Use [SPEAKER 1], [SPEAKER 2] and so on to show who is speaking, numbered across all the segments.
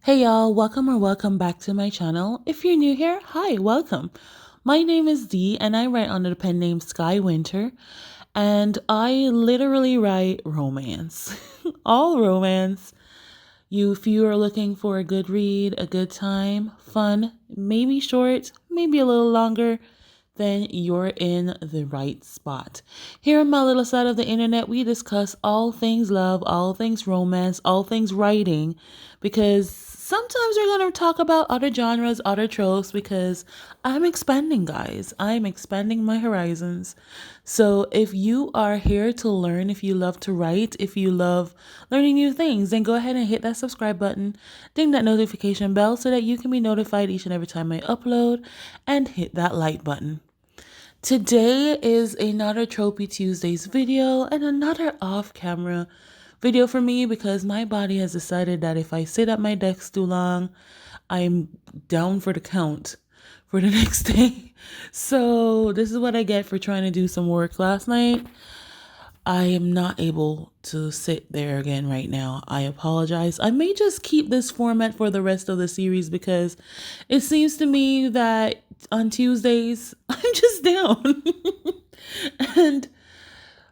[SPEAKER 1] Hey y'all, welcome back to my channel. If you're new here, hi, welcome. My name is Dee and I write under the pen name Sky Winter, and I literally write romance. All romance. If you are looking for a good read, a good time, fun, maybe short, maybe a little longer, then you're in the right spot. Here on my little side of the internet, we discuss all things love, all things romance, all things writing, because sometimes we're going to talk about other genres, other tropes, because I'm expanding, guys. I'm expanding my horizons. So if you are here to learn, if you love to write, if you love learning new things, then go ahead and hit that subscribe button, ding that notification bell so that you can be notified each and every time I upload, and hit that like button. Today is another Tropey Tuesdays video and another off-camera video for me because my body has decided that if I sit at my desk too long, I'm down for the count for the next day. So this is what I get for trying to do some work last night. I am not able to sit there again right now. I apologize. I may just keep this format for the rest of the series because it seems to me that on Tuesdays, I'm just down. And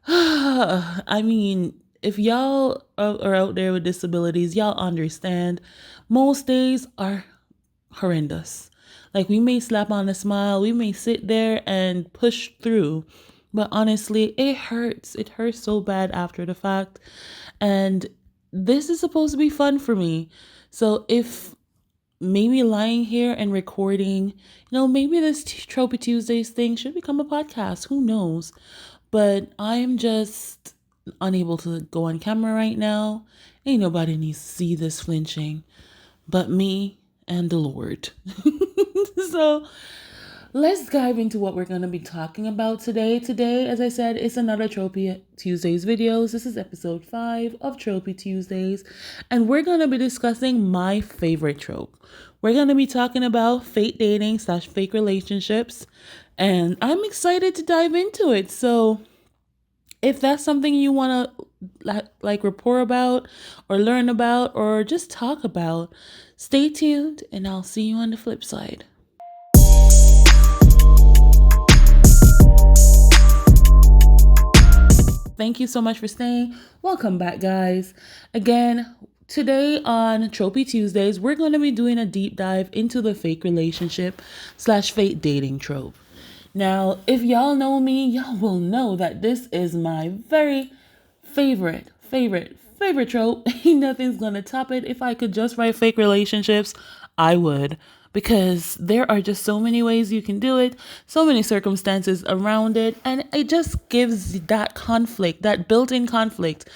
[SPEAKER 1] I mean, if y'all are out there with disabilities, y'all understand most days are horrendous. Like, we may slap on a smile, we may sit there and push through, but honestly, it hurts. It hurts so bad after the fact. And this is supposed to be fun for me. So if maybe lying here and recording, maybe this Tropey Tuesdays thing should become a podcast. Who knows? But I'm just unable to go on camera right now. Ain't nobody needs to see this flinching but me and the Lord. So let's dive into what we're going to be talking about today. Today, as I said, it's another Tropey Tuesdays videos. This is episode 5 of Tropey Tuesdays, and we're going to be discussing my favorite trope. We're going to be talking about fake dating / fake relationships, and I'm excited to dive into it. So if that's something you want to like report about or learn about or just talk about, stay tuned and I'll see you on the flip side. Thank you so much for staying. Welcome back, guys. Again, today on Tropey Tuesdays, we're going to be doing a deep dive into the fake relationship / fake dating trope. Now, if y'all know me, y'all will know that this is my very favorite trope. Ain't nothing's going to top it. If I could just write fake relationships, I would. Because there are just so many ways you can do it, so many circumstances around it, and it just gives that conflict, that built-in conflict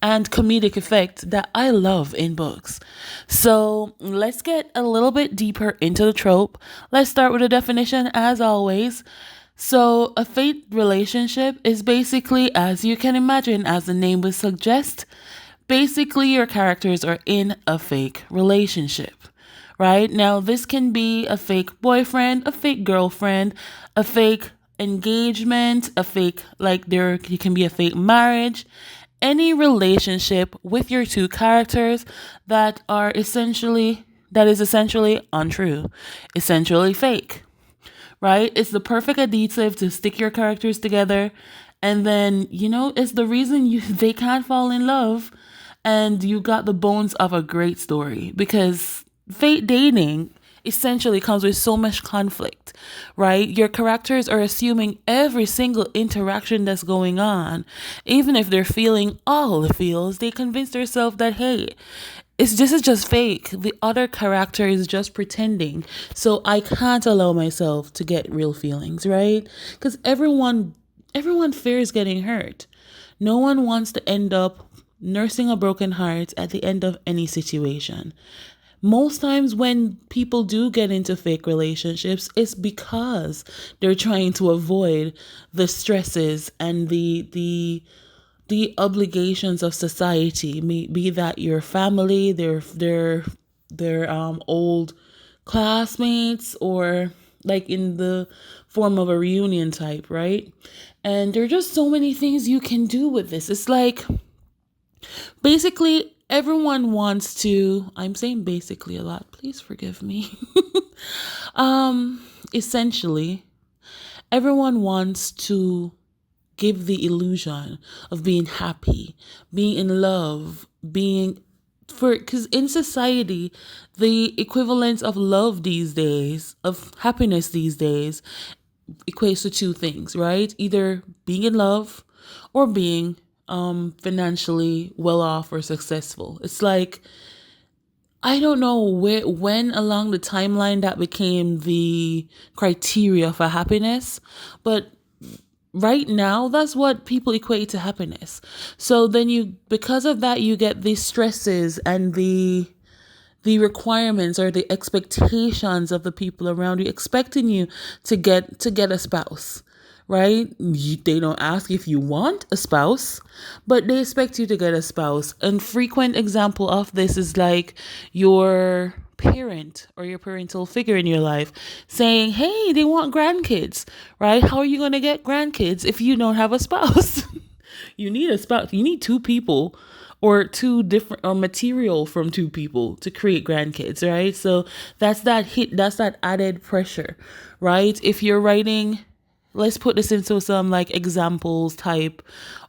[SPEAKER 1] and comedic effect that I love in books. So let's get a little bit deeper into the trope. Let's start with a definition, as always. So a fake relationship is basically, as you can imagine, as the name would suggest, basically your characters are in a fake relationship. Right? Now, this can be a fake boyfriend, a fake girlfriend, a fake engagement, it can be a fake marriage, any relationship with your two characters that is essentially untrue, essentially fake, right? It's the perfect adhesive to stick your characters together. And then, it's the reason they can't fall in love. And you got the bones of a great story, because fake dating essentially comes with so much conflict, right? Your characters are assuming every single interaction that's going on. Even if they're feeling all the feels, they convince themselves that, hey, this is just fake. The other character is just pretending. So I can't allow myself to get real feelings, right? Because everyone fears getting hurt. No one wants to end up nursing a broken heart at the end of any situation. Most times when people do get into fake relationships, it's because they're trying to avoid the stresses and the obligations of society. Be that your family, their old classmates, or like in the form of a reunion type, right? And there are just so many things you can do with this. It's like basically everyone wants to, I'm saying basically a lot, please forgive me. Essentially, everyone wants to give the illusion of being happy, being in love, being because in society, the equivalent of love these days, of happiness these days, equates to two things, right? Either being in love or being financially well off or successful. It's like, I don't know when along the timeline that became the criteria for happiness, but right now that's what people equate to happiness. So then because of that, you get the stresses and the requirements or the expectations of the people around you expecting you to get a spouse, right? They don't ask if you want a spouse, but they expect you to get a spouse. And frequent example of this is like your parent or your parental figure in your life saying, hey, they want grandkids, right? How are you going to get grandkids if you don't have a spouse? You need a spouse. You need two people or two different or material from two people to create grandkids, right? So that's that added pressure, right? If you're writing, let's put this into some like examples type,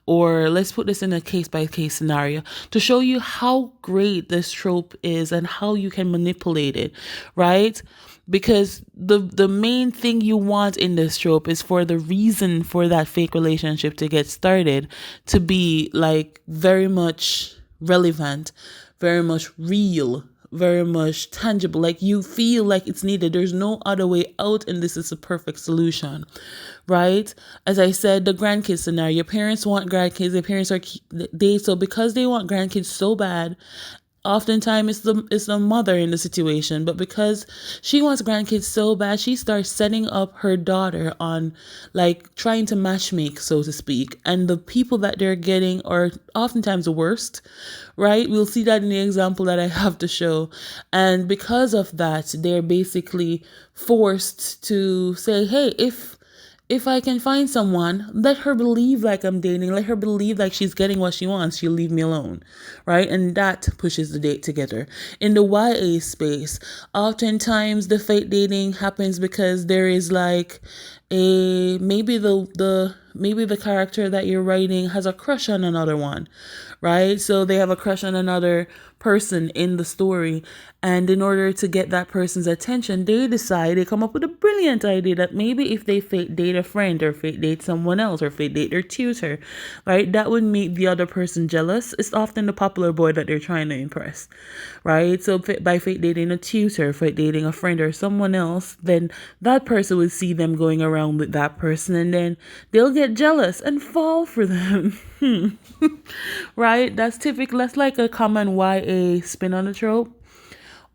[SPEAKER 1] or let's put this in a case by case scenario to show you how great this trope is and how you can manipulate it, right? Because the main thing you want in this trope is for the reason for that fake relationship to get started to be like very much relevant, very much real, very much tangible. Like you feel like it's needed. There's no other way out, and this is a perfect solution, right? As I said, the grandkids scenario. Your parents want grandkids. Their parents are so because they want grandkids so bad. Oftentimes it's the mother in the situation, but because she wants grandkids so bad, she starts setting up her daughter on like trying to matchmake, so to speak. And the people that they're getting are oftentimes the worst, right? We'll see that in the example that I have to show. And because of that, they're basically forced to say, hey, if I can find someone, let her believe like I'm dating, let her believe like she's getting what she wants, she'll leave me alone, right? And that pushes the date together. In the YA space, oftentimes the fake dating happens because there is like maybe the character that you're writing has a crush on another one, right? So they have a crush on another person in the story, and in order to get that person's attention, they come up with a brilliant idea that maybe if they fake date a friend or fake date someone else or fake date their tutor, right, that would make the other person jealous. It's often the popular boy that they're trying to impress, right? So by fake dating a tutor, fake dating a friend or someone else, then that person would see them going around with that person, and then they'll get jealous and fall for them. Right? That's like a common YA spin on the trope.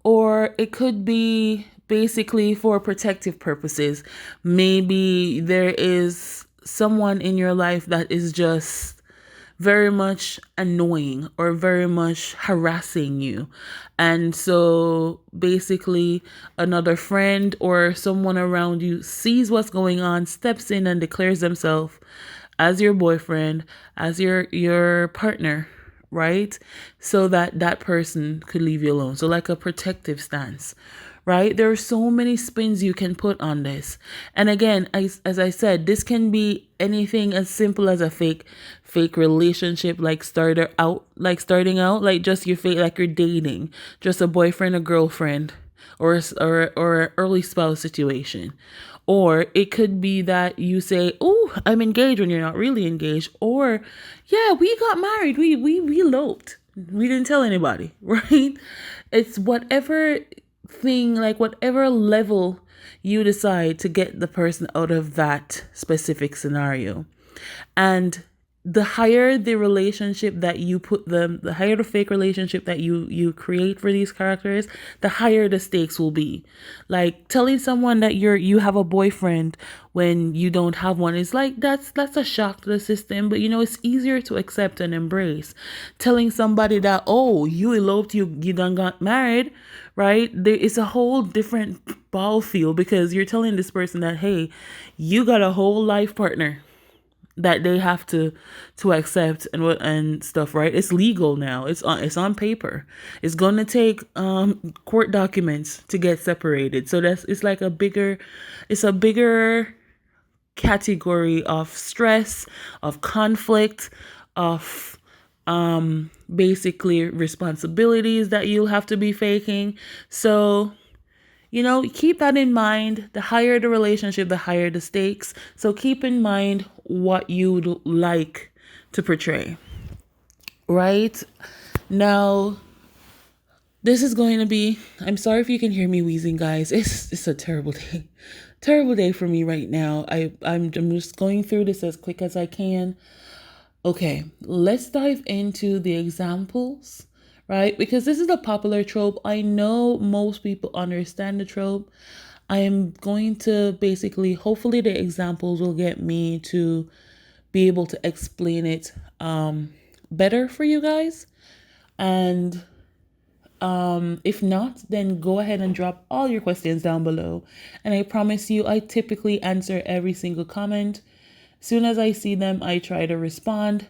[SPEAKER 1] Or it could be basically for protective purposes. Maybe there is someone in your life that is just very much annoying or very much harassing you. And so basically another friend or someone around you sees what's going on, steps in and declares themselves as your boyfriend, as your partner, right? So that person could leave you alone. So like a protective stance, right? There are so many spins you can put on this. And again, as I said, this can be anything as simple as a fake relationship, like starting out, like just your fake, like you're dating, just a boyfriend, a girlfriend, or an early spouse situation. Or it could be that you say, oh, I'm engaged when you're not really engaged. Or, yeah, we got married. We eloped. We didn't tell anybody, right? It's whatever thing, like whatever level you decide to get the person out of that specific scenario. And the higher the relationship that you put them, the higher the fake relationship that you create for these characters, the higher the stakes will be. Like telling someone that you have a boyfriend when you don't have one is like that's a shock to the system, but it's easier to accept and embrace. Telling somebody that, oh, you eloped, you done got married, right? It's a whole different ball field because you're telling this person that, hey, you got a whole life partner. that they have to accept and what and stuff, right? It's legal now. It's on paper. It's going to take court documents to get separated. So it's like a bigger category of stress, of conflict, of basically responsibilities that you'll have to be faking. So keep that in mind. The higher the relationship, the higher the stakes. So keep in mind what you'd like to portray. Right? Now, this is going to be, I'm sorry if you can hear me wheezing, guys. It's a terrible day. Terrible day for me right now. I'm just going through this as quick as I can. Okay, let's dive into the examples, right? Because this is a popular trope. I know most people understand the trope. I am going to basically, hopefully the examples will get me to be able to explain it better for you guys. And if not, then go ahead and drop all your questions down below. And I promise you, I typically answer every single comment. Soon as I see them, I try to respond.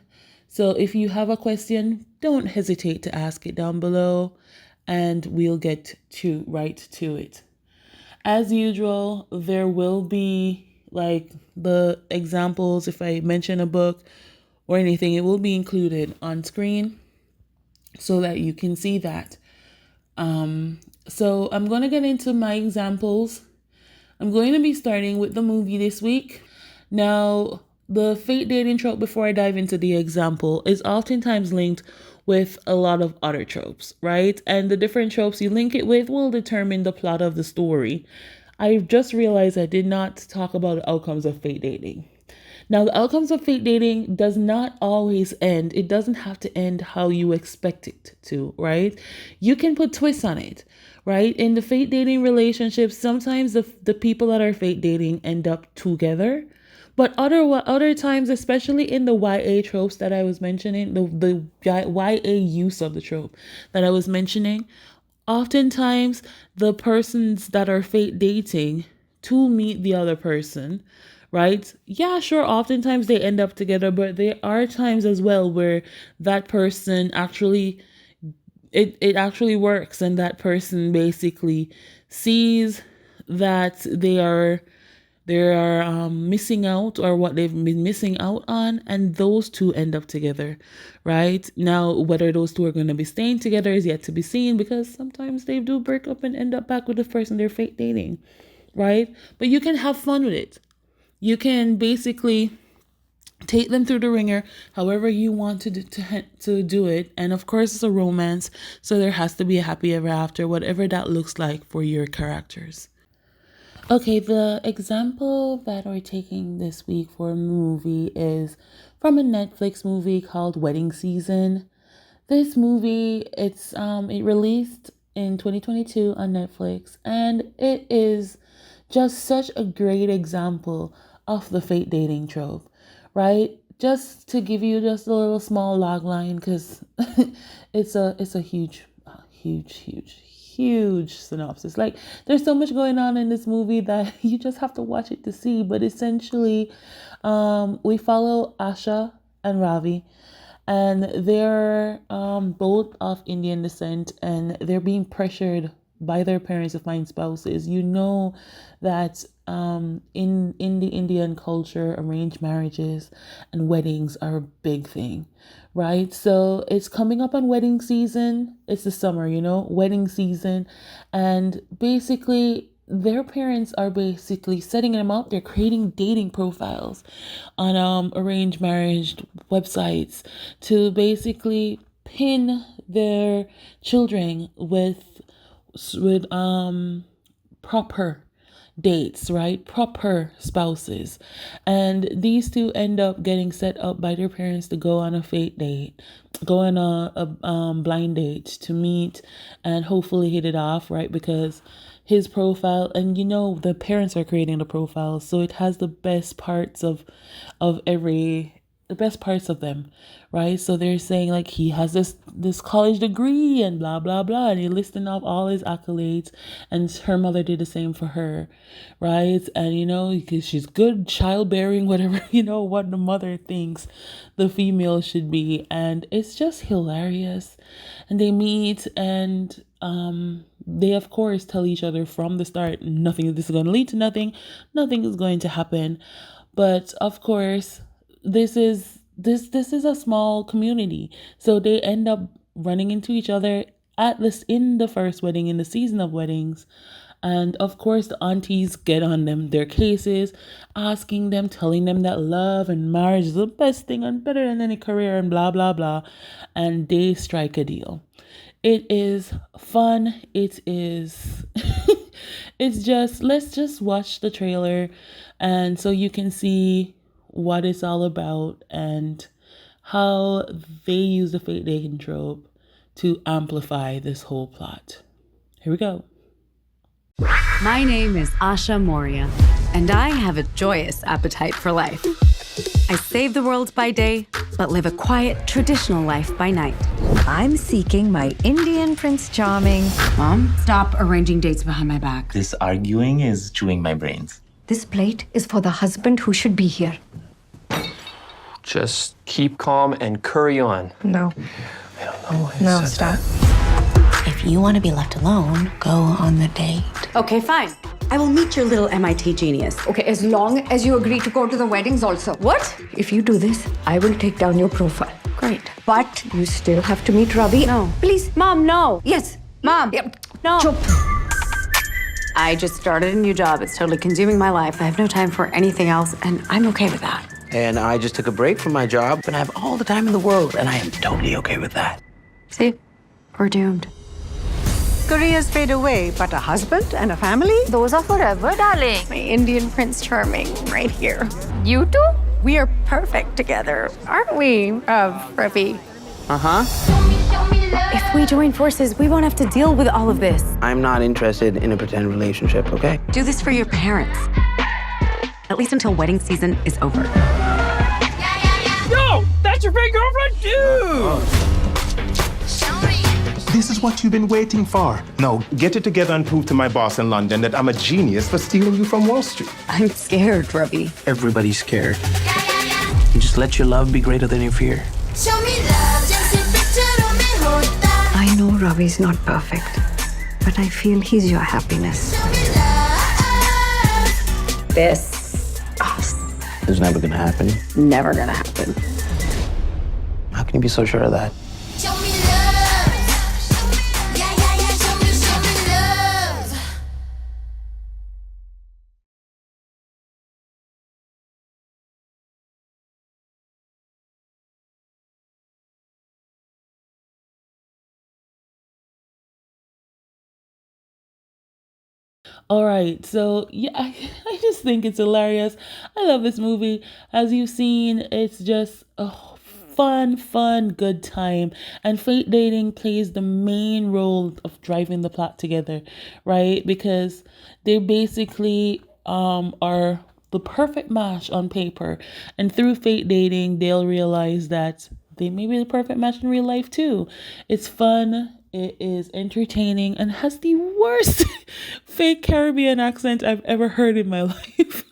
[SPEAKER 1] So if you have a question, don't hesitate to ask it down below and we'll get right to it. As usual, there will be like the examples. If I mention a book or anything, it will be included on screen so that you can see that. So I'm going to get into my examples. I'm going to be starting with the movie this week. Now, the fate dating trope, before I dive into the example, is oftentimes linked with a lot of other tropes, right? And the different tropes you link it with will determine the plot of the story. I've just realized I did not talk about the outcomes of fate dating. Now, the outcomes of fate dating does not always end. It doesn't have to end how you expect it to, right? You can put twists on it, right? In the fate dating relationships, sometimes the people that are fate dating end up together. But other times, especially in the YA tropes that I was mentioning, the YA use of the trope that I was mentioning, oftentimes the persons that are fate dating to meet the other person, right? Yeah, sure, oftentimes they end up together, but there are times as well where that person actually, it actually works, and that person basically sees that they're missing out, or what they've been missing out on, and those two end up together, right? Now, whether those two are going to be staying together is yet to be seen, because sometimes they do break up and end up back with the person they're fate dating, right? But you can have fun with it. You can basically take them through the ringer however you want to do it. And of course, it's a romance, so there has to be a happy ever after, whatever that looks like for your characters. Okay, the example that we're taking this week for a movie is from a Netflix movie called Wedding Season. This movie, it released in 2022 on Netflix, and it is just such a great example of the fate dating trope, right? Just to give you just a little small log line, because it's a huge synopsis. Like, there's so much going on in this movie that you just have to watch it to see. But essentially, we follow Asha and Ravi, and they're both of Indian descent, and they're being pressured by their parents to find spouses. You know that in the Indian culture, arranged marriages and weddings are a big thing, right? So it's coming up on wedding season. It's the summer, wedding season. And basically, their parents are basically setting them up. They're creating dating profiles on arranged marriage websites to basically pin their children with proper dates, right? Proper spouses. And these two end up getting set up by their parents to go on a fate date, go on a blind date to meet and hopefully hit it off, right? Because his profile, and the parents are creating the profile, so it has the best parts of every best parts of them, right? So they're saying like he has this college degree and blah blah blah, and they're listing off all his accolades, and her mother did the same for her, right? And because she's good childbearing, whatever, what the mother thinks the female should be, and it's just hilarious. And they meet, and they of course tell each other from the start, this is going to lead to nothing is going to happen. But of course, this is a small community, so they end up running into each other at this in the first wedding, in the season of weddings. And of course, the aunties get on their cases, asking them, telling them that love and marriage is the best thing and better than any career and blah blah blah, and they strike a deal. It is fun. It is it's just, let's just watch the trailer, and so you can see what it's all about and how they use the fake dating trope to amplify this whole plot. Here we go.
[SPEAKER 2] My name is Asha Moria, and I have a joyous appetite for life. I save the world by day, but live a quiet, traditional life by night.
[SPEAKER 3] I'm seeking my Indian Prince Charming.
[SPEAKER 2] Mom, stop arranging dates behind my back.
[SPEAKER 4] This arguing is chewing my brains.
[SPEAKER 3] This plate is for the husband who should be here.
[SPEAKER 5] Just keep calm and curry on.
[SPEAKER 3] No.
[SPEAKER 5] I don't know why I
[SPEAKER 3] No,
[SPEAKER 5] said
[SPEAKER 3] stop.
[SPEAKER 5] that.
[SPEAKER 6] If you want to be left alone, go on the date.
[SPEAKER 2] Okay, fine. I will meet your little MIT genius.
[SPEAKER 3] Okay, as long as you agree to go to the weddings also.
[SPEAKER 2] What?
[SPEAKER 3] If you do this, I will take down your profile.
[SPEAKER 2] Great.
[SPEAKER 3] But you still have to meet Ravi.
[SPEAKER 2] No.
[SPEAKER 3] Please.
[SPEAKER 2] Mom, no.
[SPEAKER 3] Yes.
[SPEAKER 2] Mom.
[SPEAKER 3] Yep.
[SPEAKER 2] No.
[SPEAKER 3] Chup.
[SPEAKER 2] I just started a new job. It's totally consuming my life. I have no time for anything else, and I'm okay with that.
[SPEAKER 7] And I just took a break from my job, and I have all the time in the world, and I am totally okay with that.
[SPEAKER 2] See? We're doomed.
[SPEAKER 8] Careers fade away, but a husband and a family?
[SPEAKER 6] Those are forever, darling.
[SPEAKER 8] My Indian Prince Charming, right here.
[SPEAKER 6] You two?
[SPEAKER 8] We are perfect together, aren't we, Tropey?
[SPEAKER 2] If we join forces, we won't have to deal with all of this.
[SPEAKER 7] I'm not interested in a pretend relationship, okay?
[SPEAKER 2] Do this for your parents. At least until wedding season is over.
[SPEAKER 5] Yo, that's your fake girlfriend, dude!
[SPEAKER 9] This is what you've been waiting for. Now, get it together and prove to my boss in London that I'm a genius for stealing you from Wall Street.
[SPEAKER 2] I'm scared, Robbie.
[SPEAKER 7] Everybody's scared. You just let your love be greater than your fear.
[SPEAKER 3] I know Ravi's not perfect, but I feel he's your happiness.
[SPEAKER 2] This
[SPEAKER 7] It's never gonna happen.
[SPEAKER 2] never gonna happen.
[SPEAKER 7] How can you be so sure of that?
[SPEAKER 1] All right, so yeah, I just think it's hilarious. I love this movie. As you've seen, it's just a fun, good time. And fate dating plays the main role of driving the plot together, right? Because they basically are the perfect match on paper. And through fate dating, they'll realize that they may be the perfect match in real life too. It's fun. It is entertaining and has the worst fake Caribbean accent I've ever heard in my life.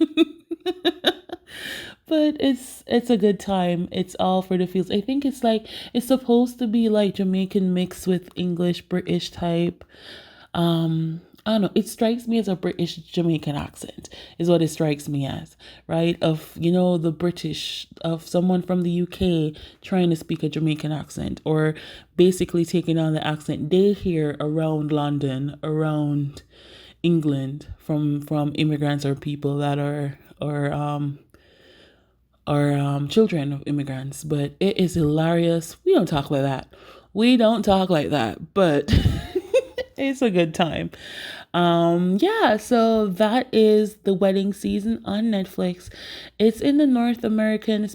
[SPEAKER 1] But it's a good time. It's all for the feels. I think it's supposed to be like Jamaican mixed with English, British type. I don't know. It strikes me as a British Jamaican accent is what it strikes me as, right? Of, the British, of someone from the UK trying to speak a Jamaican accent, or basically taking on the accent they hear around London, around England from immigrants or people that are children of immigrants. But it is hilarious. We don't talk like that, but it's a good time. So that is The Wedding Season on Netflix. It's been in the North American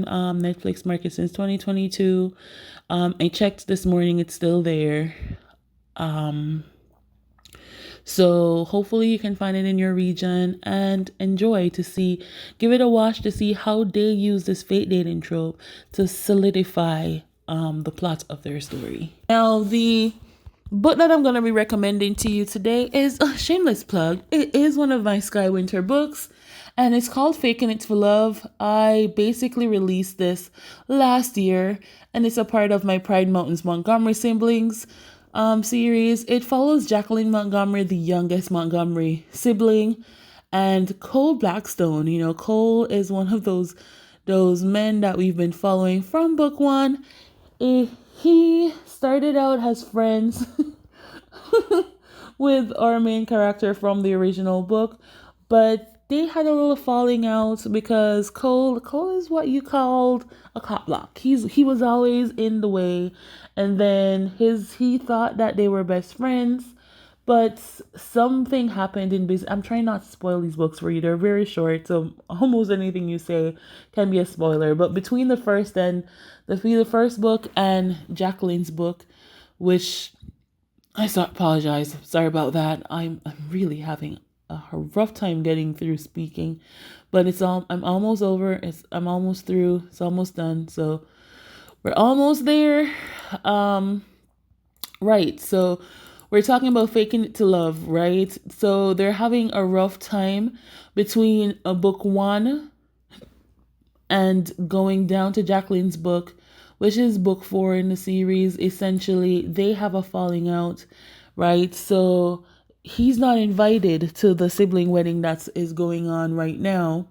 [SPEAKER 1] Netflix market since 2022. I checked this morning, it's still there. So hopefully you can find it in your region and enjoy to see, give it a watch to see how they use this fate dating trope to solidify the plot of their story. Now, the book that I'm going to be recommending to you today is a shameless plug. It is one of my Sky Winter books, and it's called Faking It for Love. I basically released this last year, and it's a part of my Pride Mountains Montgomery siblings series. It follows Jacqueline Montgomery, the youngest Montgomery sibling, and Cole Blackstone. You know, Cole is one of those men that we've been following from book one. He started out as friends with our main character from the original book, but they had a little falling out because Cole is what you called a cop block. He was always in the way, and then he thought that they were best friends, but something happened in business. I'm trying not to spoil these books for you. They're very short, so almost anything you say can be a spoiler. But between the first book and Jacqueline's book, which apologize, sorry about that. I'm really having a rough time getting through speaking, but I'm almost over. I'm almost through. It's almost done. So we're almost there. Right. So we're talking about Faking It to Love, right? So they're having a rough time between a book one and going down to Jacqueline's book, which is book 4 in the series. Essentially, they have a falling out, right? So he's not invited to the sibling wedding that is going on right now.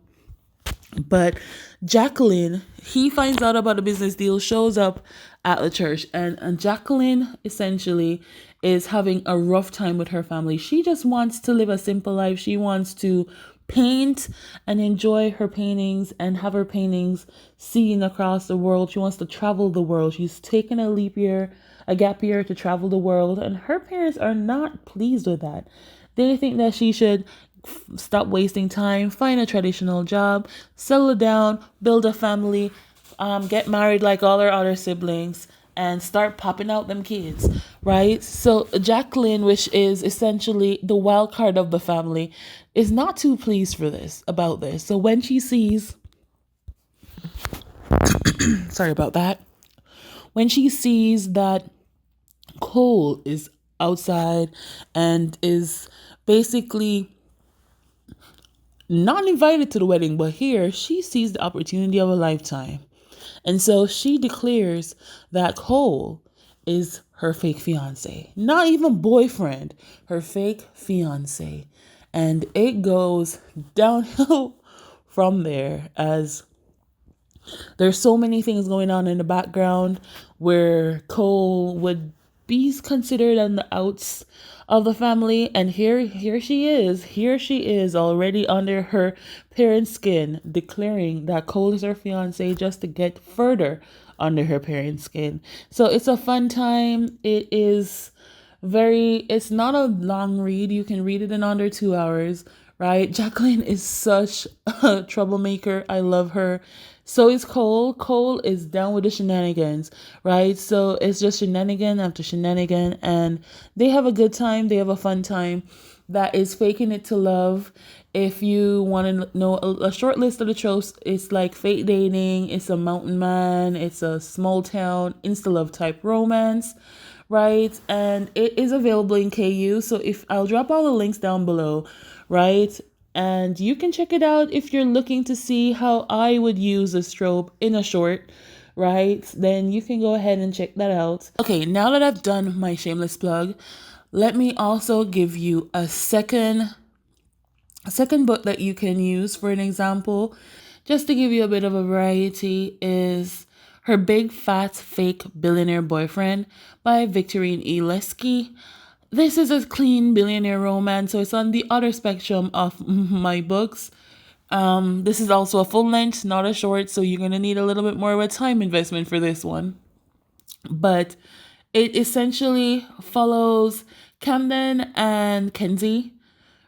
[SPEAKER 1] But Jacqueline, he finds out about a business deal, shows up at the church, and Jacqueline essentially is having a rough time with her family. She just wants to live a simple life. She wants to paint and enjoy her paintings and have her paintings seen across the world. She wants to travel the world. She's taken a gap year to travel the world, and her parents are not pleased with that. They think that she should stop wasting time, find a traditional job, settle down, build a family, get married like all her other siblings, and start popping out them kids, right? So Jacqueline, which is essentially the wild card of the family, is not too pleased about this. So when she sees sorry about that. When she sees that Cole is outside and is basically not invited to the wedding, but here she sees the opportunity of a lifetime. And so she declares that Cole is her fake fiance, not even boyfriend, her fake fiance. And it goes downhill from there, as there's so many things going on in the background where Cole would be considered on the outs of the family, and here she is already under her parents' skin, declaring that Cole is her fiance just to get further under her parents' skin. So it's a fun time. It's not a long read. You can read it in under 2 hours, right? Jacqueline is such a troublemaker. I love her. So is Cole. Cole is down with the shenanigans, right? So it's just shenanigan after shenanigan, and they have a good time. They have a fun time. That is Faking It to Love. If you want to know a short list of the tropes, it's like fate dating, it's a mountain man, it's a small town, insta-love type romance, right? And it is available in KU. So I'll drop all the links down below, right? And you can check it out if you're looking to see how I would use this trope in a short, right? Then you can go ahead and check that out. Okay, now that I've done my shameless plug, let me also give you a second book that you can use for an example. Just to give you a bit of a variety, is Her Big Fat Fake Billionaire Boyfriend by Victorine E. Lesky. This is a clean billionaire romance, so it's on the other spectrum of my books. This is also a full length, not a short, so you're going to need a little bit more of a time investment for this one. But it essentially follows Camden and Kenzie,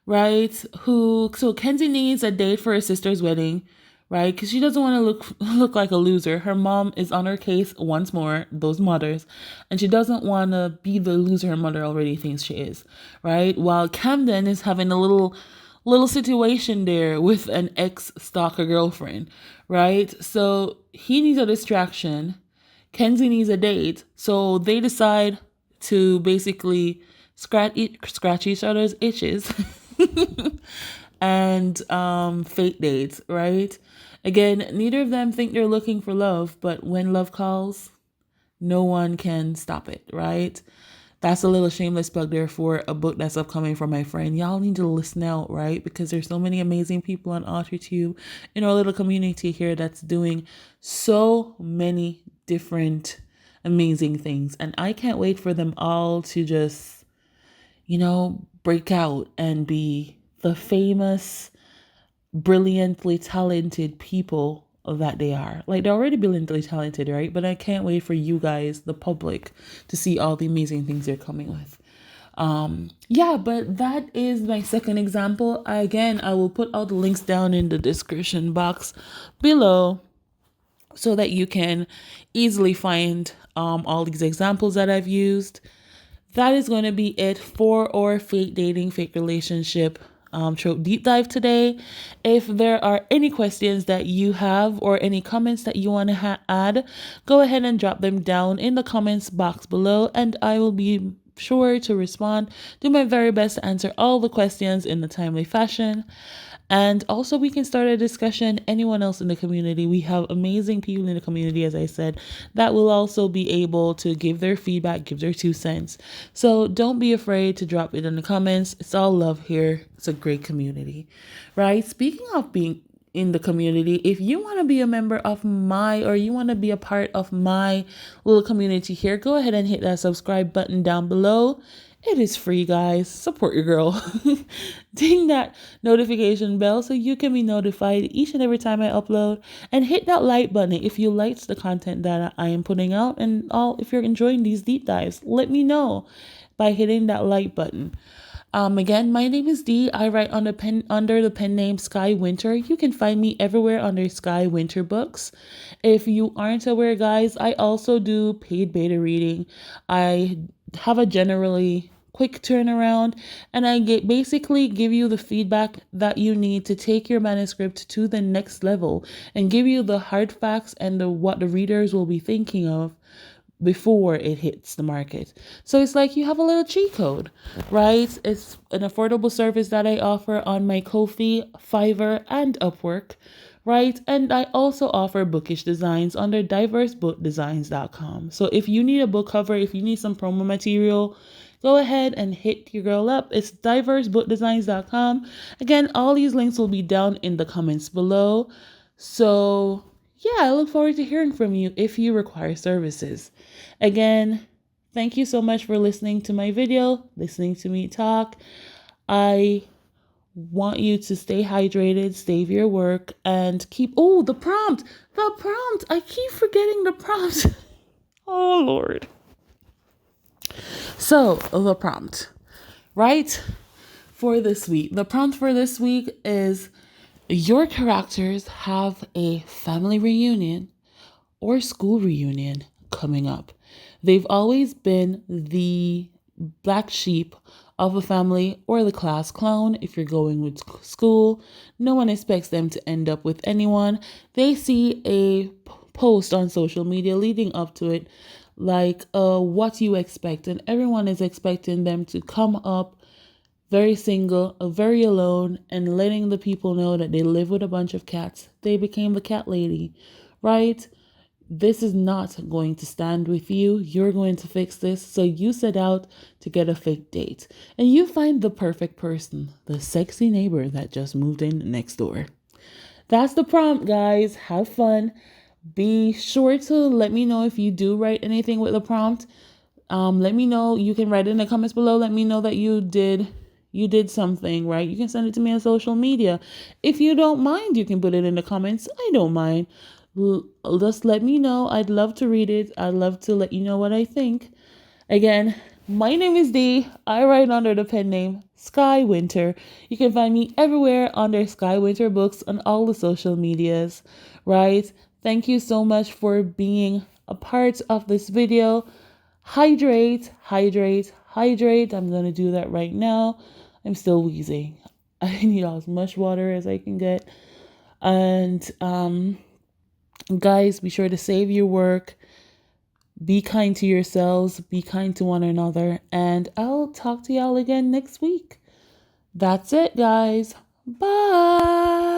[SPEAKER 1] right? So Kenzie needs a date for her sister's wedding, right? Because she doesn't want to look like a loser. Her mom is on her case once more, those mothers, and she doesn't want to be the loser her mother already thinks she is, right? While Camden is having a little situation there with an ex-stalker girlfriend, right? So he needs a distraction. Kenzie needs a date. So they decide to basically scratch each other's itches and fake dates, right? Again, neither of them think they're looking for love, but when love calls, no one can stop it, right? That's a little shameless plug there for a book that's upcoming from my friend. Y'all need to listen out, right? Because there's so many amazing people on Authortube in our little community here that's doing so many different amazing things. And I can't wait for them all to just, break out and be the famous, brilliantly talented people that they are. Like, they're already brilliantly talented, right? But I can't wait for you guys, the public, to see all the amazing things they're coming with. But that is my second example. I will put all the links down in the description box below so that you can easily find all these examples that I've used. That is going to be it for our fake dating, fake relationship trope deep dive today. If there are any questions that you have or any comments that you want to add, go ahead and drop them down in the comments box below, and I will be sure to respond, do my very best to answer all the questions in a timely fashion. And also, we can start a discussion. Anyone else in the community, we have amazing people in the community, as I said, that will also be able to give their feedback, give their 2 cents. So don't be afraid to drop it in the comments. It's all love here. It's a great community, right? Speaking of being in the community, if you want to be a member of you want to be a part of my little community here, go ahead and hit that subscribe button down below. It is free, guys. Support your girl. Ding that notification bell so you can be notified each and every time I upload, and hit that like button if you liked the content that I am putting out, and if you're enjoying these deep dives, let me know by hitting that like button. Again, my name is Dee. I write under the pen name Sky Winter. You can find me everywhere under Sky Winter Books. If you aren't aware, guys, I also do paid beta reading. I have a generally quick turnaround, and I basically give you the feedback that you need to take your manuscript to the next level, and give you the hard facts and what the readers will be thinking of before it hits the market. So it's like you have a little cheat code, right? It's an affordable service that I offer on my Ko-fi, Fiverr, and Upwork, right? And I also offer bookish designs under diversebookdesigns.com. So if you need a book cover, if you need some promo material, go ahead and hit your girl up. It's diversebookdesigns.com. Again, all these links will be down in the comments below. So yeah, I look forward to hearing from you if you require services. Again, thank you so much for listening to my video, listening to me talk. I want you to stay hydrated, save your work, and keep... Oh, the prompt! I keep forgetting the prompt. Oh, Lord. So, the prompt, right? For this week. The prompt for this week is: your characters have a family reunion or school reunion coming up. They've always been the black sheep of a family or the class clown if you're going with school. No one expects them to end up with anyone. They see a post on social media leading up to it, like what you expect, and everyone is expecting them to come up very single, very alone, and letting the people know that they live with a bunch of cats. They became the cat lady, right? This is not going to stand with you. You're going to fix this. So you set out to get a fake date, and you find the perfect person, the sexy neighbor that just moved in next door. That's the prompt, guys. Have fun. Be sure to let me know if you do write anything with the prompt. Let me know. You can write it in the comments below. Let me know that you did something, right? You can send it to me on social media. If you don't mind, you can put it in the comments. I don't mind. Just let me know. I'd love to read it. I'd love to let you know what I think. Again, My name is Dee. I write under the pen name Sky Winter. You can find me everywhere under Sky Winter Books on all the social medias, right? Thank you so much for being a part of this video. Hydrate, hydrate, hydrate. I'm going to do that right now. I'm still wheezing. I need as much water as I can get. And guys, be sure to save your work. Be kind to yourselves. Be kind to one another. And I'll talk to y'all again next week. That's it, guys. Bye.